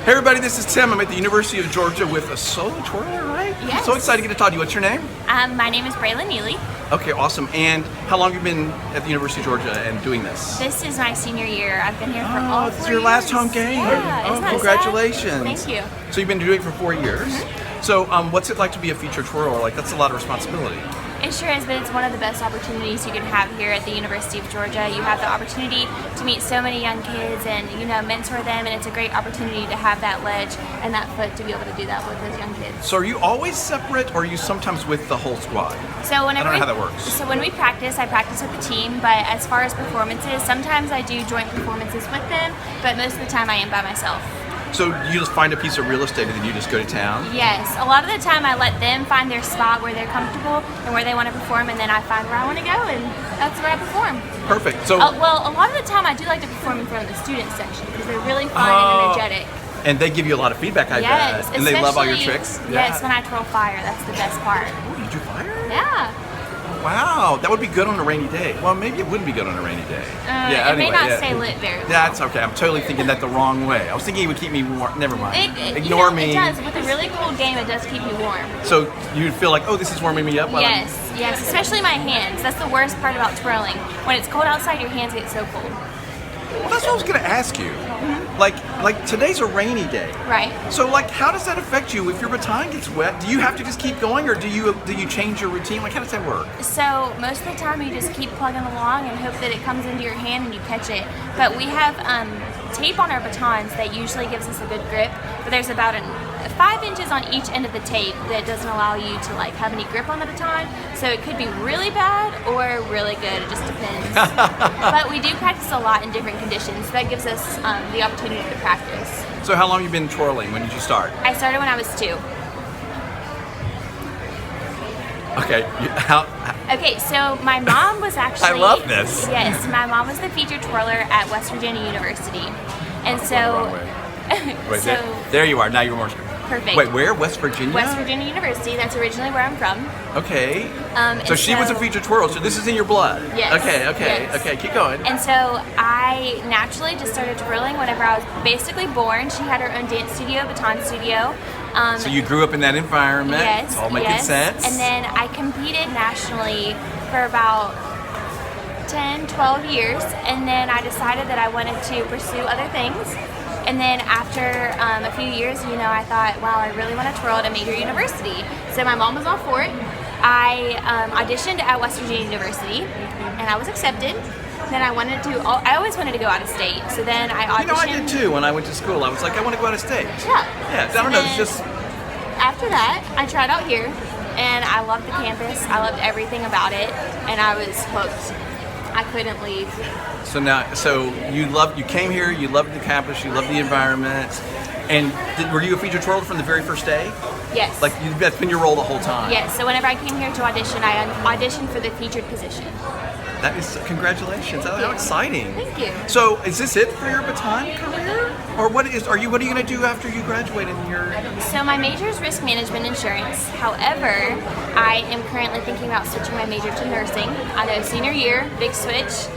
Hey everybody, this is Tim. I'm at the University of Georgia with a solo twirler, right? Yes. I'm so excited to get to talk to you. What's your name? My name is Braylon Neely. Okay, awesome. And how long have you been at the University of Georgia and doing this? This is my senior year. I've been here for all 4 years. It's your last home game. Yeah, oh, isn't that congratulations. sad? Thank you. So you've been doing it for 4 years. Mm-hmm. So what's it like to be a featured twirler? Like, that's a lot of responsibility. It sure is, but it's one of the best opportunities you can have here at the University of Georgia. You have the opportunity to meet so many young kids and, mentor them, and it's a great opportunity to have that ledge and that foot to be able to do that with those young kids. So are you always separate, or are you sometimes with the whole squad? So I don't know how that works. So when we practice, I practice with the team, but as far as performances, sometimes I do joint performances with them, but most of the time I am by myself. So you just find a piece of real estate and then you just go to town? Yes, a lot of the time I let them find their spot where they're comfortable and where they want to perform, and then I find where I want to go, and that's where I perform. Perfect. So well, a lot of the time I do like to perform in front of the student section because they're really fun and energetic. And they give you a lot of feedback, I bet. And they love all your tricks? Yes, when I twirl fire, that's the best part. Oh, you do fire? Yeah. Wow, that would be good on a rainy day. Well, maybe it wouldn't be good on a rainy day. It may not stay lit very well. That's okay. I'm totally thinking that the wrong way. I was thinking it would keep me warm. Never mind. Ignore me. It does. With a really cool game, it does keep you warm. So you feel like, oh, this is warming me up? Yes, especially my hands. That's the worst part about twirling. When it's cold outside, your hands get so cold. Well, that's what I was going to ask you. Mm-hmm. Like today's a rainy day. Right. So how does that affect you if your baton gets wet? Do you have to just keep going, or do you change your routine? Like, how does that work? So most of the time you just keep plugging along and hope that it comes into your hand and you catch it. But we have tape on our batons that usually gives us a good grip, but there's about 5 inches on each end of the tape that doesn't allow you to have any grip on the baton. So it could be really bad or really good. It just depends. But we do practice a lot in different conditions. That gives us the opportunity to practice. So how long have you been twirling? When did you start? I started when I was 2. Okay. Okay, so my mom was actually... I love this. Yes, my mom was the featured twirler at West Virginia University. And so... Wait, there you are. Now you're more... Perfect. Wait, where? West Virginia? West Virginia University. That's originally where I'm from. Okay. So she was a featured twirler, so this is in your blood? Yes. Okay, keep going. And so I naturally just started twirling whenever I was basically born. She had her own dance studio, baton studio. So you grew up in that environment? Yes. It's all making sense? And then I competed nationally for about 10, 12 years, and then I decided that I wanted to pursue other things. And then after a few years, I thought, wow, I really want to twirl at a major university. So my mom was all for it. I auditioned at West Virginia University, and I was accepted. Then I always wanted to go out of state. So then I auditioned. I did too when I went to school. I was like, I want to go out of state. Yeah. I don't know, it's just... After that, I tried out here, and I loved the campus. I loved everything about it, and I was hooked. I couldn't leave. So you came here, you loved the campus, you loved the environment, and were you a featured twirler from the very first day? Yes. That's been your role the whole time? Yes, so whenever I came here to audition, I auditioned for the featured position. That is, congratulations, how exciting. Thank you. So is this it for your baton career? Or what are you going to do after you graduate in your... So my major is risk management insurance. However, I am currently thinking about switching my major to nursing. I know senior year, big switch,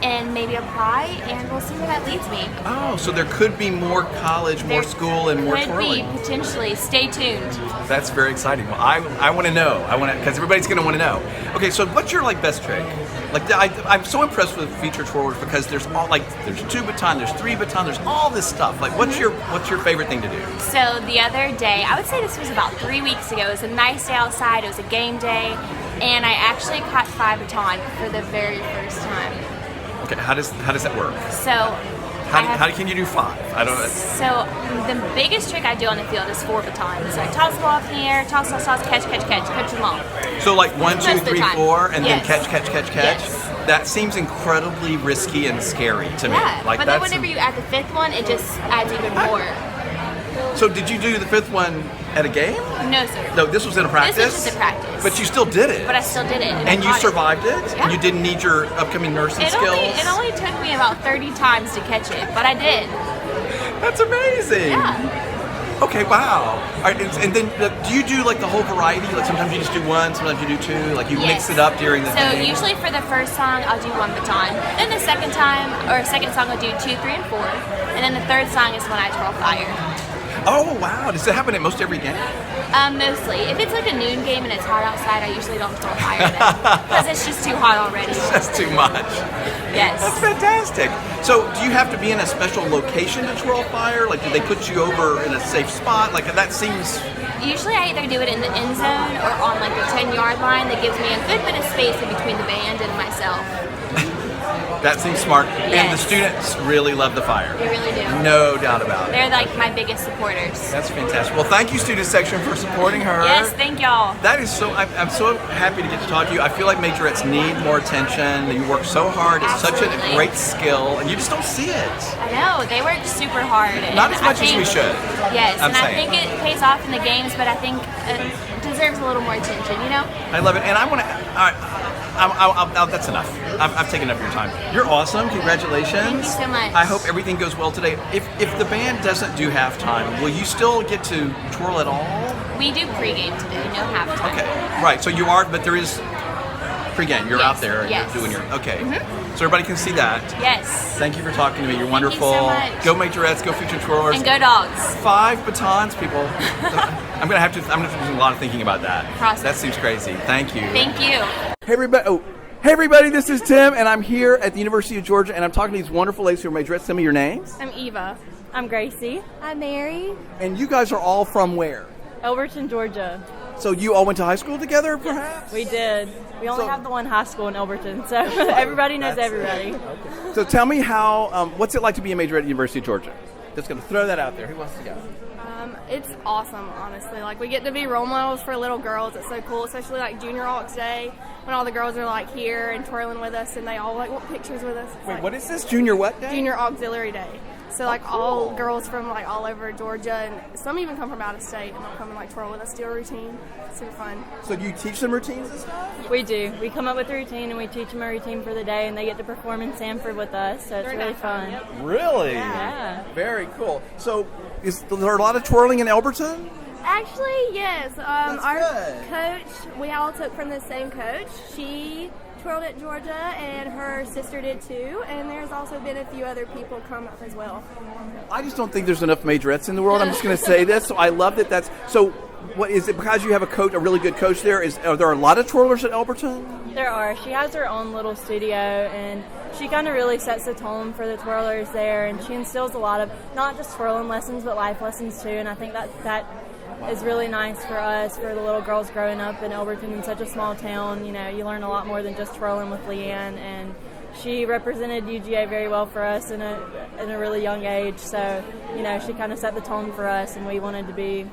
and maybe apply, and we'll see where that leads me. Oh, so there could be more college, more school, and more twirling. Could be, potentially. Stay tuned. That's very exciting. Well, I want to know. Because everybody's going to want to know. Okay, so what's your best trick? I'm so impressed with featured twirlers because there's 2 baton, there's 3 baton, there's all this stuff. What's your favorite thing to do? So the other day, I would say this was about 3 weeks ago. It was a nice day outside. It was a game day, and I actually caught 5 baton for the very first time. Okay, how does that work? So how can you do 5? I don't know. So the biggest trick I do on the field is 4 batons. So I toss the ball up in the air, toss, catch them all. So 1, 2, 3, 4, and then catch. Yes. That seems incredibly risky and scary to me. Yeah, but then whenever you add the 5th one, it just adds even more. So did you do the 5th one at a game? No, sir. No, this was in a practice? This was just a practice. But you still did it. But I still did it. And you survived it? Yeah. And you didn't need your upcoming nursing skills? It only took me about 30 times to catch it, but I did. That's amazing. Yeah. Okay, wow. All right, and then do you do like the whole variety? Like sometimes you just do one, sometimes you do two. Like you mix it up during the So thing? usually for the first song, I'll do one baton. Then the second time, or second song, I'll do 2, 3, and 4. And then the third song is when I twirl fire. Oh wow! Does it happen at most every game? Mostly. If it's like a noon game and it's hot outside, I usually don't twirl fire then. Because it's just too hot already. That's too much. Yes. That's fantastic. So, do you have to be in a special location to twirl fire? Like, do they put you over in a safe spot? Like, that seems... Usually I either do it in the end zone or on like the 10-yard line that gives me a good bit of space in between the band and myself. That seems smart. Yes. And the students really love the fire. They really do. No doubt about it. They're like my biggest supporters. That's fantastic. Well, thank you, student section, for supporting her. Yes, thank y'all. That is so. I'm so happy to get to talk to you. I feel like Majorettes need more attention. You work so hard. It's such a Absolutely. great skill, and you just don't see it. I know, they work super hard. Not and as much I think, as we should. Yes, I'm and saying. I think it pays off in the games, but I think it deserves a little more attention, you know? I love it, and I want to. That's enough. I've taken up your time. You're awesome. Congratulations. Thank you so much. I hope everything goes well today. If the band doesn't do halftime, will you still get to twirl at all? We do pregame today, no halftime. Okay, right. So you are, but there is pregame. You're out there and yes. you're doing your. Okay, so everybody can see that. Yes. Thank you for talking to me. You're Thank you wonderful. so much. Go Majorettes. Go Future Twirlers. And go dogs. 5 batons, people. I'm gonna have to do a lot of thinking about that. Process. That seems crazy. Thank you. Thank you. Hey everybody! Hey everybody! This is Tim, and I'm here at the University of Georgia, and I'm talking to these wonderful ladies who are Majorettes. Tell me your names. I'm Eva. I'm Gracie. I'm Mary. And you guys are all from where? Elberton, Georgia. So you all went to high school together, perhaps? We did. We only So- have the one high school in Elberton, so everybody knows That's everybody. it. So tell me what's it like to be a major at the University of Georgia? Just going to throw that out there. Who wants to go? It's awesome, honestly. Like, we get to be role models for little girls. It's so cool, especially like Junior Aux Day, when all the girls are like here and twirling with us, and they all like want pictures with us. It's Wait, like what is this? Junior what day? Junior Auxiliary Day. So like cool. all girls from like all over Georgia, and some even come from out of state, and they'll come and like twirl with us, do a routine. It's super fun. So do you teach them routines and stuff? We do. We come up with a routine and we teach them a routine for the day, and they get to perform in Sanford with us, so it's Very really nice fun. Yep. Really? Yeah. Very cool. So is there a lot of twirling in Elberton? Actually, yes. Our good. coach, we all took from the same coach. She twirled at Georgia, and her sister did too. And there's also been a few other people come up as well. I just don't think there's enough majorettes in the world. I'm just going to say this. So I love that. So. What is it? Because you have a really good coach there? Are there a lot of twirlers at Elberton? There are. She has her own little studio, and she kind of really sets the tone for the twirlers there, and she instills a lot of not just twirling lessons, but life lessons too. And I think that is really nice for us, for the little girls growing up in Elberton, in such a small town. You know, you learn a lot more than just twirling with Leanne, and she represented UGA very well for us in a really young age. So, you know, she kind of set the tone for us, and we wanted to be.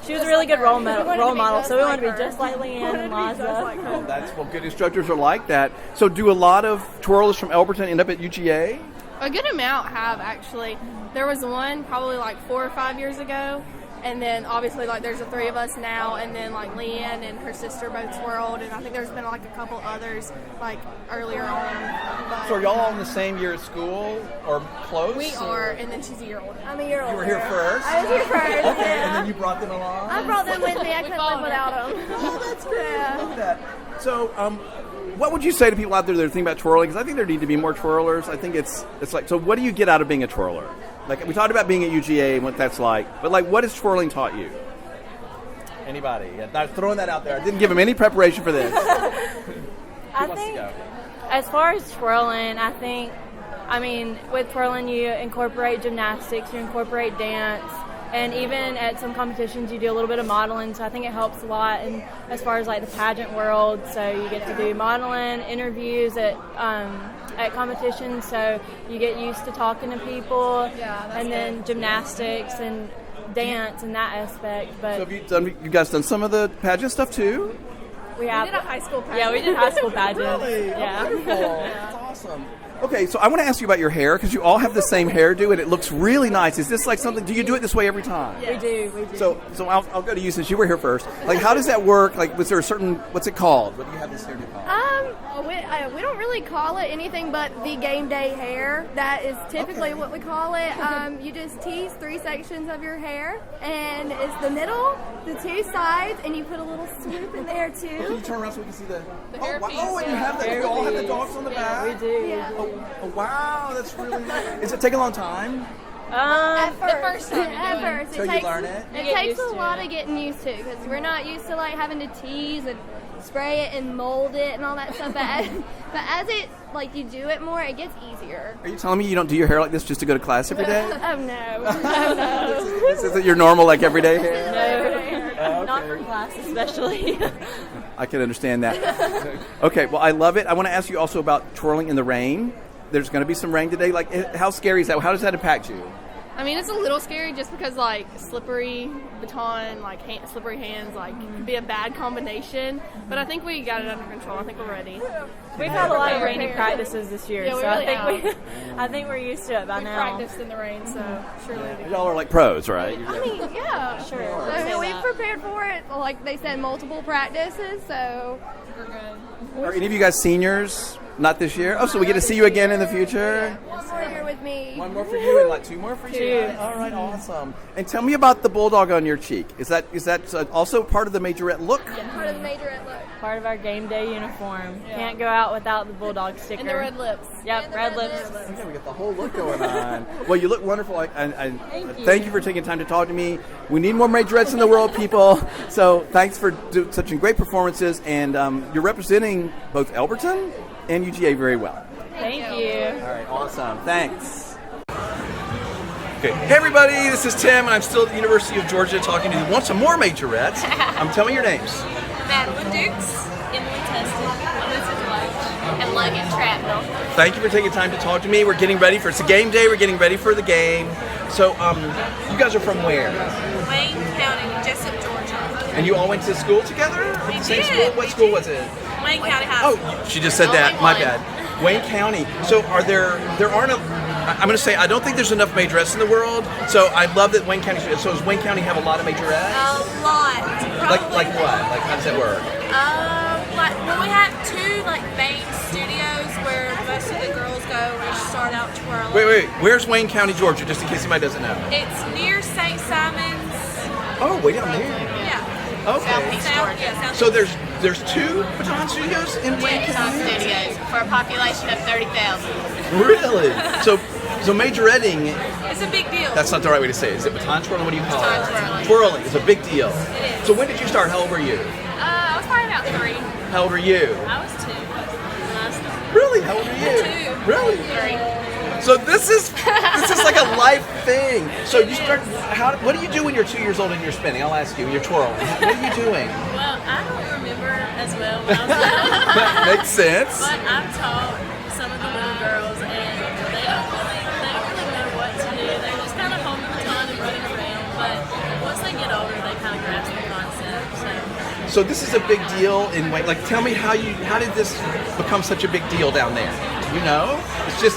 She was a really good role model, so we wanted to be just like Leanne and Liza. Well, good instructors are like that. So do a lot of twirlers from Elberton end up at UGA? A good amount have, actually. There was one probably like 4 or 5 years ago, and then obviously like there's the 3 of us now, and then like Leanne and her sister both twirled, and I think there's been like a couple others like earlier on. But So are y'all all in the same year at school or close? we are, and then she's a year older. I'm a year older. You were here first? I was here first. Okay, Yeah. and then you brought them along? I brought them with me. I couldn't live without them. Oh, that's great. Yeah. I love that. So, what would you say to people out there that are thinking about twirling? Because I think there need to be more twirlers. I think it's like, so what do you get out of being a twirler? Like, we talked about being at UGA and what that's like, but like, what has twirling taught you? Anybody? Not throwing that out there. I didn't give them any preparation for this. I think, as far as twirling, with twirling you incorporate gymnastics, you incorporate dance, and even at some competitions you do a little bit of modeling, so I think it helps a lot. And as far as like the pageant world, so you get to do modeling, interviews at competitions, so you get used to talking to people, and then gymnastics and dance and that aspect. But So have you guys done some of the pageant stuff too? we We did a high school pageant. Yeah, we did high school pageants. Really? Yeah. Oh, wonderful. That's awesome. Okay, so I want to ask you about your hair, because you all have the same hairdo and it looks really nice. Is this like something, do you do it this way every time? We do. So I'll go to you since you were here first. Like, how does that work? Like, was there a certain, what's it called? What do you have this hairdo called? We don't really call it anything but the game day hair. That is typically what we call it. You just tease 3 sections of your hair, and it's the middle, the 2 sides, and you put a little swoop in there too. Can you turn around so we can see the hairpiece, wow. Oh, and you have that. You all have the dogs on the back. We do. Yeah. Oh, wow, that's really nice. Does it take a long time? At first time at first, Till you learn it? It get takes used a to lot it. of getting used to because we're not used to like having to tease and spray it and mold it and all that stuff. But as it like you do it more, it gets easier. Are you telling me you don't do your hair like this just to go to class every day? Oh no. This isn't your normal like everyday hair? No, not for class especially. I can understand that. Okay, well, I love it. I want to ask you also about twirling in the rain. There's going to be some rain today. Like, how scary is that? How does that impact you? I mean, it's a little scary just because, like, slippery baton, like, slippery hands, like, could be a bad combination. But I think we got it under control. I think we're ready. We've had a lot of rainy practices this year, Yeah, we so really I think we're used to it by We now. practiced in the rain, so surely. Y'all are like pros, right? I mean, yeah, Sure. I mean, we've prepared for it. Like they said, multiple practices. So We're good. Are any of you guys seniors? Not this year? Oh, so we get to see you again in the future? one more year with me. One more for you and like 2 more for you? All right, awesome. And tell me about the bulldog on your cheek. Is that also part of the majorette look? Part of the majorette look. Part of our game day uniform. Can't go out without the bulldog sticker. And the red lips. Yep, red lips. Okay, we got the whole look going on. Well, you look wonderful. Thank you for taking time to talk to me. We need more majorettes in the world, people. So thanks for such great performances. And you're representing both Elberton and UGA very well. Thank you. All right, awesome. Thanks. Okay, hey everybody, this is Tim, and I'm still at the University of Georgia talking to you. Want some more majorettes? Tell me your names. Madeline Dukes, Emily Tustin, Elizabeth Loach, and Logan Trapnell. Thank you for taking time to talk to me. We're getting ready it's a game day. We're getting ready for the game. So, you guys are from where? Wayne County, Jessup, Georgia. And you all went to school together? We The same did. school? What school was it? Wayne County High School. Oh, she just said that. Only My one. bad. Wayne County. So I'm going to say I don't think there's enough majorettes in the world. So I love that Wayne County. So does Wayne County have a lot of majorettes? A lot. Like Probably. what? Like how does that work? We have 2 main studios where most of the girls go and start out twirling. Wait. Where's Wayne County, Georgia? Just in case anybody doesn't know. It's near St. Simon's. Oh, way down there. Yeah. Okay. Southeast. So there's 2 baton studios in Wayne County. Studios for a population of 30,000. Really? So majoretting. It's a big deal. That's not the right way to say it. Is it baton twirling? What do you call Baton it? twirling. Twirling is a big deal. It is. So when did you start? How old were you? I was probably about 3. How old are you? I was 2. And I was Really? How old are you? 2. Really? 3. So this is like a life thing. So you start. What do you do when you're 2 years old and you're spinning? I'll ask you. You're twirling. What are you doing? Well, I don't remember as well when I was little, That makes sense. but I've taught some of the little girls, and they don't really know what to do. They just kind of hold the baton and running around. But once they get older, they kind of grasp the concept. So this is a big deal in Wayne. Like, tell me how did this become such a big deal down there? Do you know? It's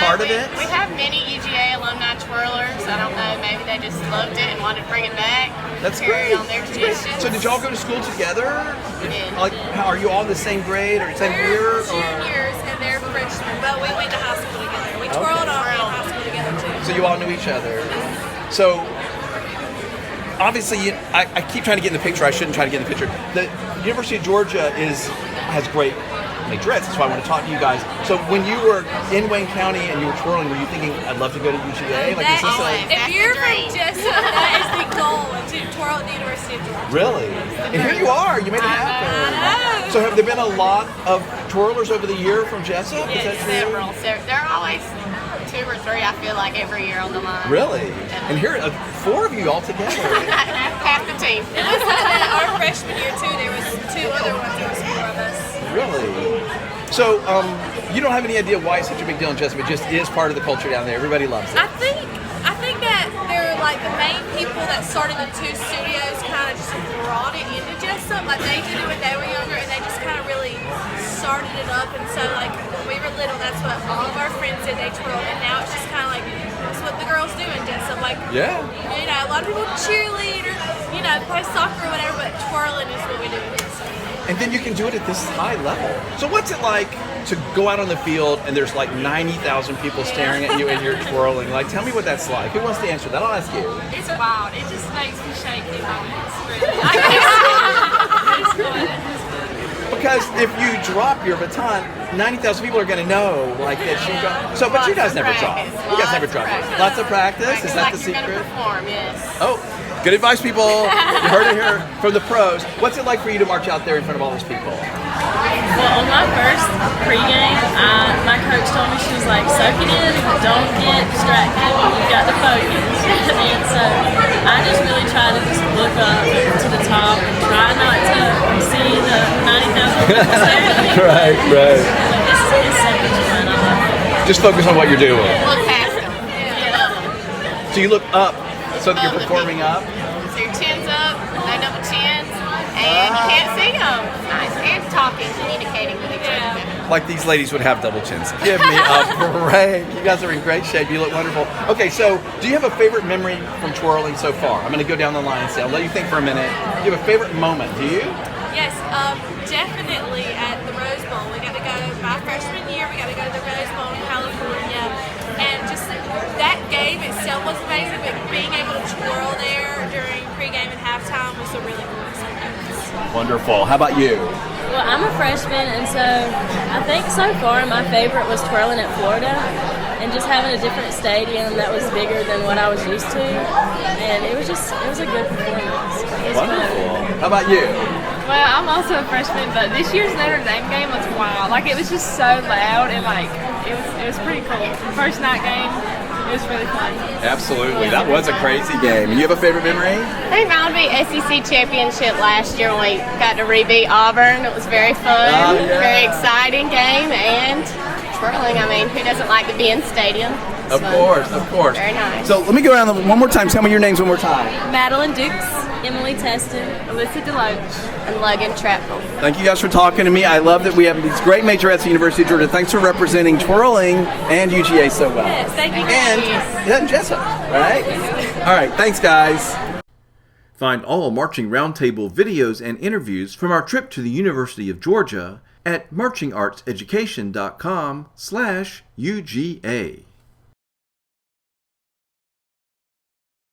part of it. We have many UGA alumni twirlers. I don't know. Maybe they just loved it and wanted to bring it back. That's carry great. on their That's great. traditions. So did y'all go to school together? We did. Like, are you all in the same grade or same year? We're juniors and they're freshmen, but we went to high school together. We twirled all in high school together too. So you all knew each other. So obviously, I keep trying to get in the picture. I shouldn't try to get in the picture. The University of Georgia has great majorettes. That's why I want to talk to you guys. So when you were in Wayne County and you were twirling, were you thinking, I'd love to go to UGA? Like, is this If you're from Jessup, that is the goal to twirl at the University of Georgia. really? And here you are. You made it happen. I know. So have there been a lot of twirlers over the year from Jessup? Is that true? Several. There are always 2 or 3, I feel like, every year on the line. Really? And here, 4 of you all together. Half the team. It was our freshman year too. There was 2 other ones. There was 4 of us. Really? So, you don't have any idea why it's such a big deal in Jessup. It just is part of the culture down there. Everybody loves it. I think that they're like the main people that started the 2 studios kind of just brought it into Jessup. Like they did it when they were younger, and they just kind of really started it up. And so like when we were little, that's what all of our friends did. They twirled, and now it's just kind of like that's what the girls do in Jessup. Like Yeah. you know, a lot of people cheerlead or play soccer or whatever, but twirling is what we do in Jessup. And then you can do it at this high level. So what's it like to go out on the field and there's like 90,000 people staring at you and you're twirling? Like, tell me what that's like. Who wants to answer that? I'll ask you. It's wild. It just makes me shaky moments, really. It's good. Because if you drop your baton, 90,000 people are going to know like that you go. So, but you guys never drop. You guys never drop. Lots of practice. Is that the secret? Perform, yes. Oh, good advice, people. You heard it here from the pros. What's it like for you to march out there in front of all those people? Well, on my first pregame, my coach told me, she was like, soak it in, don't get distracted, you got to focus. And so I just really try to just look up to the top and try not to see the 90,000 people staring at me. Right. It's simple to run on. Just focus on what you're doing. Look past them. Yeah. So you look up so that you're performing up. So your chin's up, no double chins, and you can't see them. Nice. And talking, communicating with each other. Like these ladies would have double chins. Give me a break. You guys are in great shape. You look wonderful. Okay, so do you have a favorite memory from twirling so far? I'm going to go down the line and say, I'll let you think for a minute. Do you have a favorite moment? Do you? Yes, definitely at the Rose Bowl. We got to go, my freshman year, we got to go to the Rose Bowl in California. And just that game itself was amazing, but being able to twirl there during pregame and halftime was a really cool experience. Wonderful. How about you? Well, I'm a freshman, and so I think so far my favorite was twirling at Florida and just having a different stadium that was bigger than what I was used to. And it was a good performance. It was Wonderful. fun. How about you? Well, I'm also a freshman, but this year's Notre Dame game was wild. Like, it was just so loud and like it was pretty cool. First night game, it was really fun. Absolutely. That was a crazy game. You have a favorite memory? I think mine would be SEC championship last year when we got to re-beat Auburn. It was very fun, very exciting game, and twirling. I mean, who doesn't like to be in stadium? It's fun. Of course. Very nice. So let me go around one more time. Tell me your names one more time. Madeline Dukes, Emily Teston, Alyssa Deloach. And Logan Trapple. Thank you guys for talking to me. I love that we have these great majorettes at the University of Georgia. Thanks for representing twirling and UGA so well. Yes, thank you. And Jessup, right? All right, thanks guys. Find all Marching Roundtable videos and interviews from our trip to the University of Georgia at marchingartseducation.com/UGA.